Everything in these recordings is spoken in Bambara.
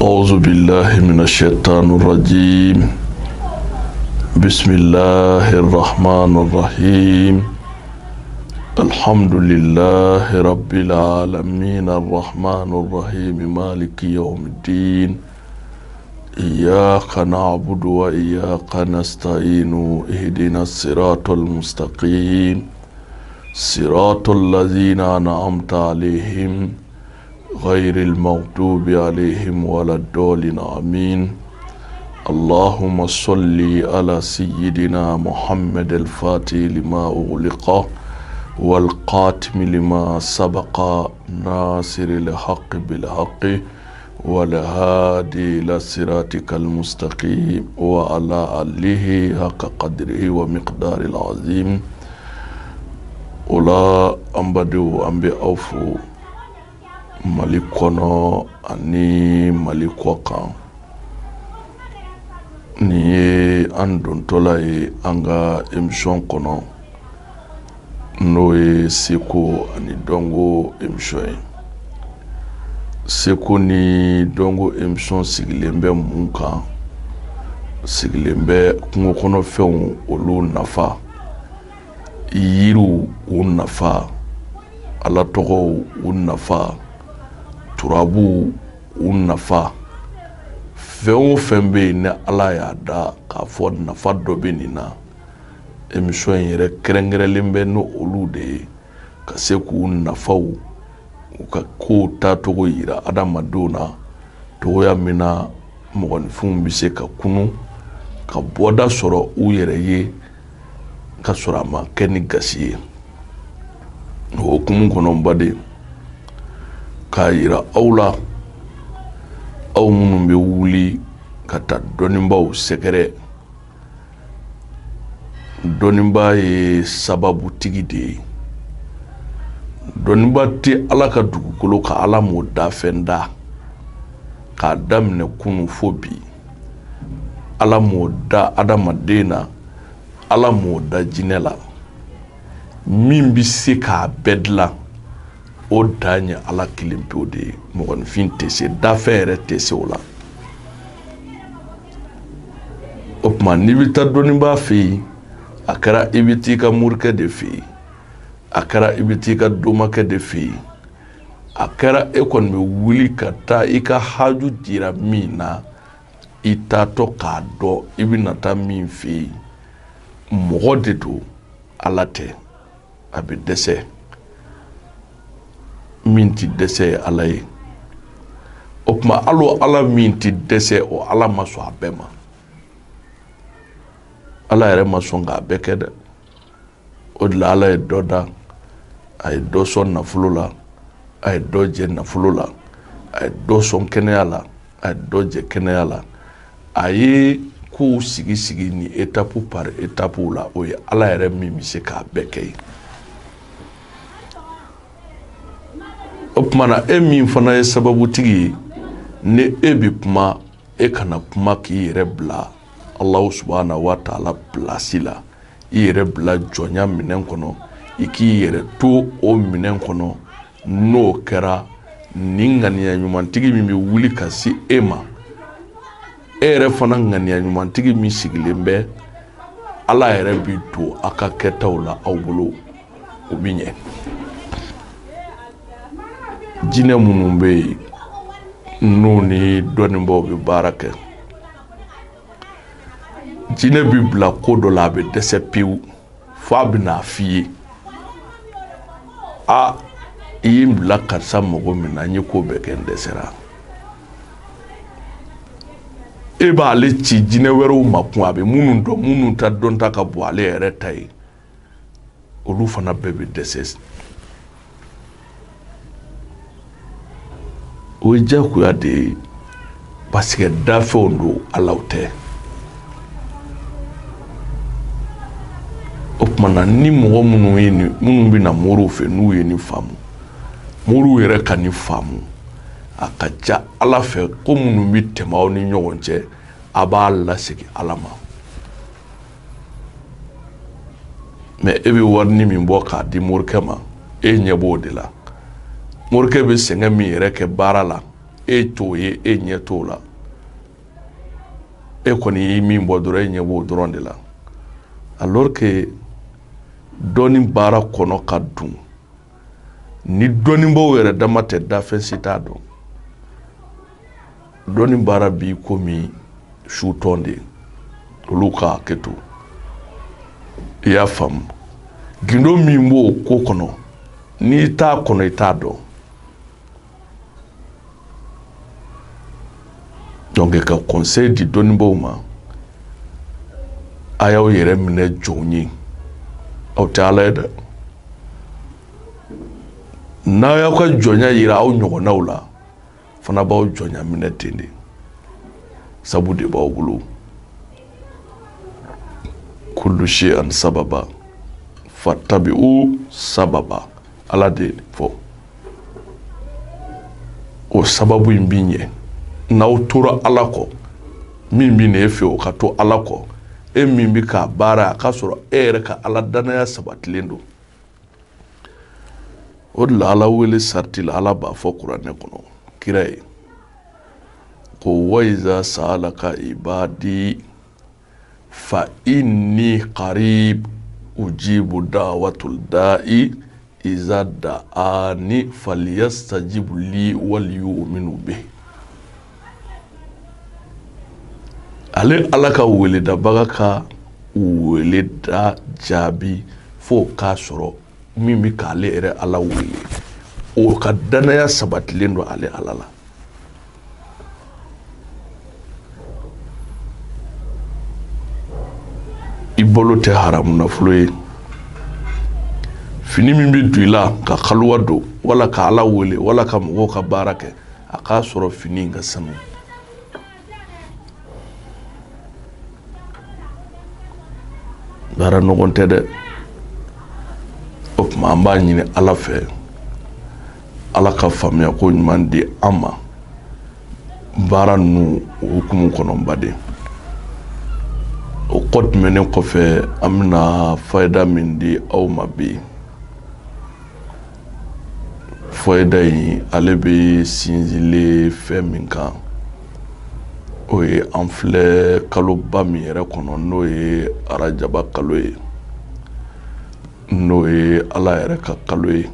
أعوذ بالله من الشيطان الرجيم بسم الله الرحمن الرحيم الحمد لله رب العالمين الرحمن الرحيم مالك يوم الدين إياك نعبد وإياك نستعين اهدنا الصراط المستقيم صراط الذين أنعمت عليهم غير المغضوب عليهم ولا الضالين آمين اللهم صل على سيدنا محمد الفاتح لما أغلق والقاتم لما سبق ناصر الحق بالحق والهادي إلى صراطك المستقيم وعلى آله حق قدره ومقدار العظيم ولا أنبدو أنبي أوفو malikono ani malikoka ni andon tolai anga émission kono noe Seko ani Donko émission Seko ni Donko émission sigilembe munka sigilembe kungo kono feun olu nafa yiru un nafa ala togo un nafa turabu un nafa fɛn o fɛn bɛ yen ni ala y'a da k'a fɔ nafa dɔ bɛ nin na émission in yɛrɛ kɛrɛnkɛrɛnlen bɛ n'o olu de ye ka se k'u nafaw u ka kow taacogo yira adamadenw na togoya min na mɔgɔninfinw bɛ se ka kunu ka bɔda sɔrɔ u yɛrɛ ye ka sɔrɔ a ma kɛ ni gasi ye o hukumu kɔnɔ n baden k'a yira aw la aw minnu bɛ wuli ka taa dɔnnibaaw sɛgɛrɛ dɔnnibaa ye sababutigi de ye dɔnnibaa tɛ ala ka dugukolo ka ala m'o dafɛn da k'a daminɛ kunu fo bi ala m'o da adamaden na ala m'o da jinɛ la min bɛ se k'a bɛɛ dilan o dan ye ala kelen pewu de ye mɔgɔninfin tɛ se dafɛn yɛrɛ tɛ se o la o tuma n'i bɛ taa dɔnnibaa fɛ yen a kɛra i bɛ taa i ka morikɛ de fɛ yen a kɛra i bɛ taa i ka dɔmakɛ de fɛ yen a kɛra e kɔni bɛ wuli ka taa i ka haju dira min na i taatɔ k'a dɔn i bɛ na taa min fɛ yen mɔgɔ de don ala tɛ a bɛ dɛsɛ min ti dɛsɛ ye ala ye o tuma alo ala min ti dɛsɛ o ala ma sɔn a bɛɛ ma ala yɛrɛ ma sɔn k'a bɛɛ kɛ dɛ o de la ala ye dɔ da a ye dɔ sɔn nafolo la a ye dɔ jɛ nafolo la a ye dɔ sɔn kɛnɛya la a ye dɔ jɛ kɛnɛya la a ye kow sigi sigi ni étape par étape la o ye ala yɛrɛ min bɛ se k'a bɛɛ kɛ ye o tuma na e min fana ye sababutigi ye ni e bɛ kuma e kana kuma k'i yɛrɛ bila Allahu subhanahu wa ta'ala pilasi la i yɛrɛ bila jɔnya minɛn kɔnɔ i k'i yɛrɛ to o minɛn kɔnɔ n'o kɛra nin ŋaniya ɲumantigi min bɛ wuli ka se e ma e yɛrɛ fana ŋaniya ɲumantigi min sigilen bɛ ala yɛrɛ bɛ don a ka kɛtaw la aw bolo o bɛ ɲɛ jinɛ minnu bɛ yen n'u ni dɔnnibaaw bɛ baara kɛ jinɛ bɛ bila ko dɔ la a bɛ dɛsɛ pewu fo a bɛ n'a f'i ye a i ye n bila karisa mago min na n ye ko bɛɛ kɛ n dɛsɛra e b'ale ci jinɛ wɛrɛw ma kun a bɛ minnu dɔn minnu ta dɔn ta ka bon ale yɛrɛ ta ye olu fana bɛɛ bɛ dɛsɛ o ye jagoya de ye parce que dafɛnw don alaw tɛ o tuma na ni mɔgɔ minnu bɛ na moriw fɛ n'u ye nin faamu moriw yɛrɛ ka nin faamu a ka ca ala fɛ ko minnu bɛ tɛmɛ aw ni ɲɔgɔn cɛ a b'a lasegin ala ma mais e bɛ warini min bɔ k'a di morikɛ ma e ɲɛ b'o de la morikɛ bɛ sɛgɛn min yɛrɛ kɛ baara la e t'o ye e ɲɛ t'o la e kɔni y'i min bɔ dɔrɔn e ɲɛ b'o dɔrɔn de la alors que dɔɔni baara kɔnɔ ka dun ni dɔɔnibaw yɛrɛ dama tɛ dafɛn si t'a dɔn dɔɔni baara b'i komi su tɔn de olu ka hakɛ to i y'a faamu gindo min b'o ko kɔnɔ n'i t'a kɔnɔ i t'a dɔn donc ka conseil di dɔɔnibaw ma a y'aw yɛrɛ minɛ jɔn ye aw tɛ ala ye dɛ n'a y'aw ka jɔnya yira aw ɲɔgɔnnaw la fana b'aw jɔnya minɛ ten de sabu de b'aw bolo kullu shay'an sababa fattabi'u sababa ala de fɔ o sababu in bi ɲɛ n'aw tora ala kɔ min bi n'e fɛ o ka to ala kɔ e min bi k'a baara a ka sɔrɔ e yɛrɛ ka ala danaya sabatilen don o de la ala wele sariti la ala b'a fɔ kuranɛ kɔnɔ kira ye ko wa iza sa'alaka ibadi fa inni qarib ujibu da'watul da'i iza da'ani falyastajibu li wal yu'minu bihi ale ala ka weledabaga ka weleda jaabi fo k'a sɔrɔ min bi k'ale yɛrɛ ala wele o ka danaya sabatilen don ale ala la i bolo tɛ haramu nafolo ye fini min bi don i la ka kaliwa don wala ka ala wele wala ka mɔgɔw ka baara kɛ a k'a sɔrɔ fini in ka sanu baara nɔgɔn tɛ dɛ o tuma an b'a ɲini ala fɛ ala ka faamuya ko ɲuman di an ma baara ninnu hukumu kɔnɔ baden o kɔ tɛmɛnen kɔfɛ an bɛna fayida min di aw ma bi fayida in ale bɛ sinsinlen fɛn min kan o ye an filɛ kaloba min yɛrɛ kɔnɔ n'o ye Radjaba kalo ye n'o ye ala yɛrɛ ka kalo ye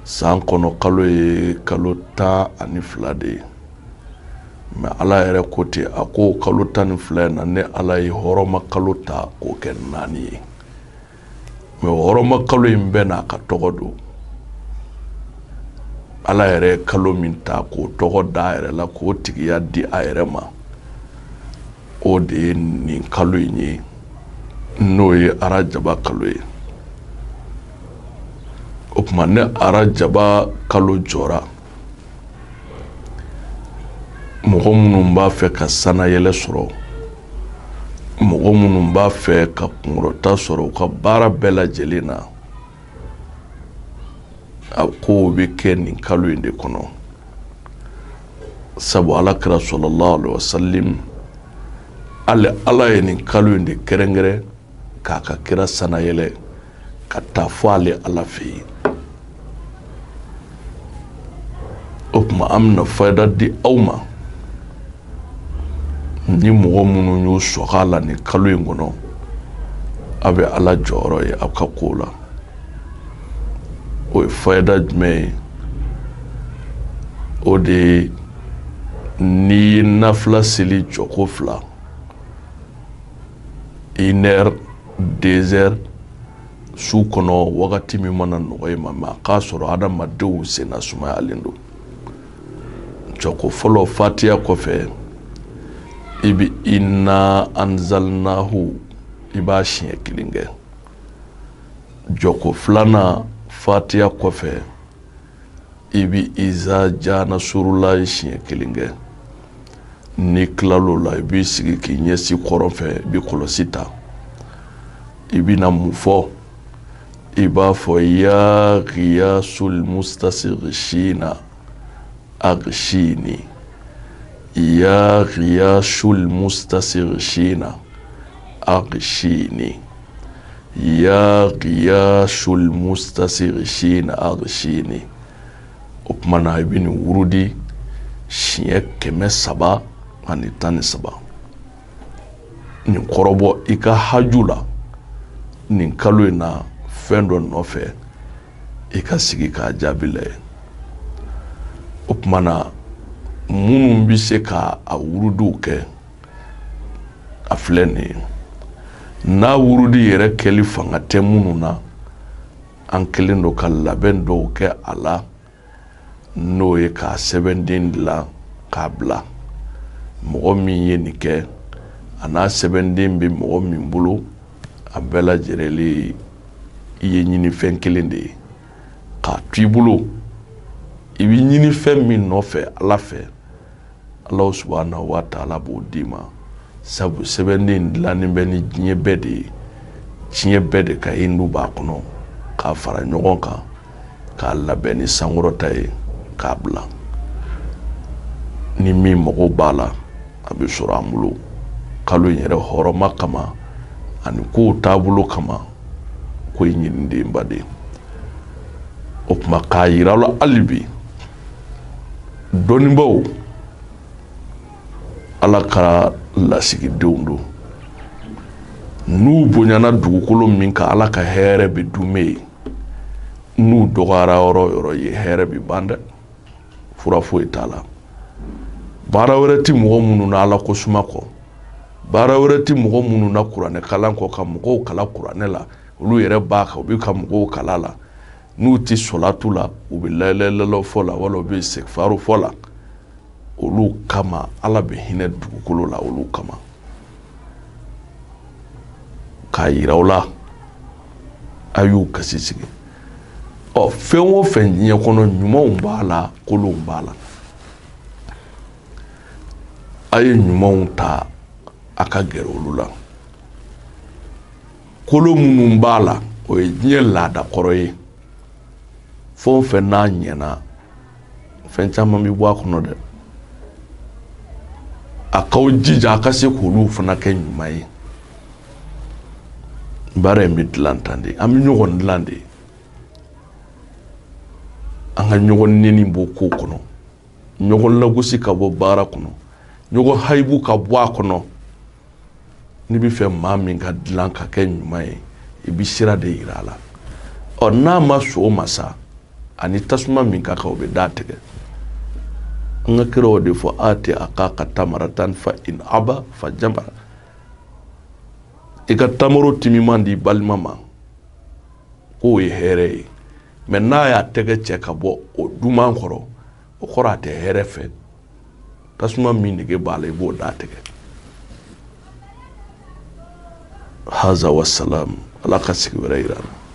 san kɔnɔ kalo ye kalo 12 de ye mais ala yɛrɛ ko ten a ko kalo 12 in na ne ala ye hɔrɔma kalo ta k'o kɛ 4 ye mais hɔrɔma kalo in bɛɛ n'a ka tɔgɔ don ala yɛrɛ kalo min ta k'o tɔgɔ da a yɛrɛ la k'o tigiya di a yɛrɛ ma o de ye nin kalo in ye n'o ye Radjaba kalo ye o tuma ne Radjaba kalo jɔra mɔgɔ minnu b'a fɛ ka sanayɛlɛ sɔrɔ mɔgɔ minnu b'a fɛ ka kunkɔrɔta sɔrɔ u ka baara bɛɛ lajɛlen na a ko bɛ kɛ nin kalo in de kɔnɔ sabu alakira sallallahu alaihi wasallam ala ye nin kalo in de kɛrɛnkɛrɛn k'a ka kira sanayɛlɛ ka taa fɔ ale ala fɛ yen o tuma an bɛna fayida di aw ma ni mɔgɔ minnu y'u sɔgɔ a la nin kalo in kɔnɔ a bɛ ala jɔyɔrɔ ye aw ka ko la o ye fayida jumɛn ye o de ye n'i ye nafila seli jɔko 2 1 heure 2 heures su kɔnɔ wagati min mana nɔgɔ i ma mais a k'a sɔrɔ adamadenw senna sumayalen don jɔko fɔlɔ fatiha kɔfɛ i bi inna anzalnahu i b'a siɲɛ 1 kɛ jɔko 2nan fatiha kɔfɛ i bi iza jana surula siɲɛ 1 kɛ ni kilalo la i b'i sigi k'i ɲɛsi kɔrɔn fɛ i bi kɔlɔsi ta i bina mun fɔ i b'a fɔ ya ghiyasul mustasghishina aghshini ya ghiyasul mustasghishina aghshini ya qiyashul mustasirishina aghshini. O kuma na i bɛ nin wurudi siɲɛ 300 ani 17 nin kɔrɔbɔ i ka haju la nin kalo in na fɛn dɔ nɔfɛ i ka sigi k'a jaabi lajɛ. O kuma na minnu bɛ se ka a wurudiw kɛ a filɛ nin ye. N'a wurudi yɛrɛ kɛli fanga tɛ minnu na an kɛlen don ka labɛn dɔw kɛ a la n'o ye k'a sɛbɛnden dilan k'a bila. Mɔgɔ min ye nin kɛ a n'a sɛbɛnden bɛ mɔgɔ min bolo a bɛɛ lajɛlen i ye ɲinifɛn kelen de ye k'a to i bolo. I bɛ ɲini fɛn min nɔfɛ Ala fɛ Ala subhanahu wa ta'ala b'o d'i ma. Sabu sɛbɛnden dilannen bɛ ni diɲɛ bɛɛ de ye. Diɲɛ bɛɛ de ka hindu b'a kɔnɔ k'a fara ɲɔgɔn kan k'a labɛn ni sankɔrɔta ye k'a bila. Ni min mago b'a la a bɛ sɔrɔ an bolo kalo in yɛrɛ hɔrɔma kama ani kow taabolo kama ko in ɲiniden baden. O kuma k'a yira la hali bi dɔnnibaw Ala ka lasigidenw don. N'u bonyana dugukolo min kan Ala ka hɛrɛ bɛ dume ye. N'u dɔgɔyara yɔrɔ o yɔrɔ ye hɛrɛ bɛ ban dɛ. Fura foyi t'a la. Baara wɛrɛ ti mɔgɔ minnu na Ala ko suma kɔ. Baara wɛrɛ ti mɔgɔ minnu na kuranɛ kalan kɔ ka mɔgɔw kala kuranɛ la. Olu yɛrɛ b'a kan u bɛ ka mɔgɔw kala la. N'u ti solatu la u bɛ la ilaha illallah fɔ la wala u bɛ istighfaru fɔ la. Olu kama Ala bɛ hinɛ dugukolo la olu kama. K'a yira u la a y'u kasi sigi. Fɛn o fɛn diɲɛ kɔnɔ ɲumanw b'a la kolonw b'a la. A ye ɲumanw ta a ka gɛrɛ olu la. Kolon minnu b'a la o ye diɲɛ laada kɔrɔ ye. Fɛn o fɛn n'a ɲɛna fɛn caman bɛ bɔ a kɔnɔ dɛ. A k'aw jija a ka se k'olu fana kɛ ɲuman ye. Baara in bɛ dilan tan de. An bɛ ɲɔgɔn dilan de. An ka ɲɔgɔn neni bɔ ko kɔnɔ. Ɲɔgɔn lagosi ka bɔ baara kɔnɔ. Ɲɔgɔn hayibu ka bɔ a kɔnɔ. N'i bɛ fɛ maa min ka dilan ka kɛ ɲuman ye i bɛ sira de yira a la. N'a ma sɔn o ma sa ani tasuma min ka kan o bɛ da tigɛ. An ka kira o de fɔ ati akaka tamaratan fa in aba fa jabara. I ka tamaro timiman di balima ma k'o ye hɛrɛ ye. Mais n'a y'a tɛgɛ cɛ ka bɔ o duman kɔrɔ o kɔrɔ a tɛ hɛrɛ fɛ. Tasuma min nege b'a la i b'o da tigɛ. Haza wa salam. Ala ka sigi wɛrɛ yira an na.